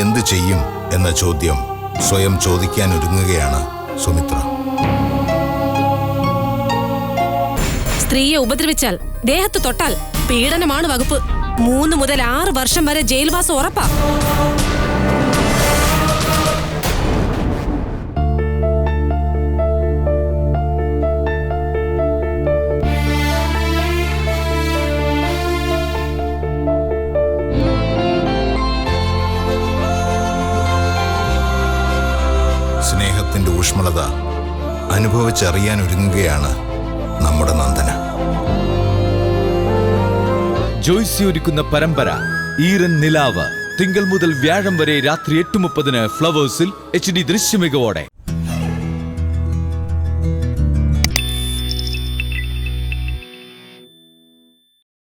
എന്ത് ചെയ്യും എന്ന ചോദ്യം സ്വയം ചോദിക്കാൻ ഒരുങ്ങുകയാണ് സുമിത്ര. സ്ത്രീയെ ഉപദ്രവിച്ചാൽ, ദേഹത്ത് തൊട്ടാൽ പീഡനമാണ് വകുപ്പ്. 3 മുതൽ 6 വർഷം വരെ ജയിൽവാസം ഉറപ്പാ. സ്നേഹത്തിന്റെ ഊഷ്മളത അനുഭവിച്ചറിയാൻ ഒരുങ്ങുകയാണ് നമ്മുടെ നന്ദന. ജോയ്സി ഒരുക്കുന്ന പരമ്പര ഈറൻ നിലാവ് തിങ്കൾ മുതൽ വ്യാഴം വരെ രാത്രി 8:30 ഫ്ലവേഴ്സിൽ HD ദൃശ്യമികവോടെ.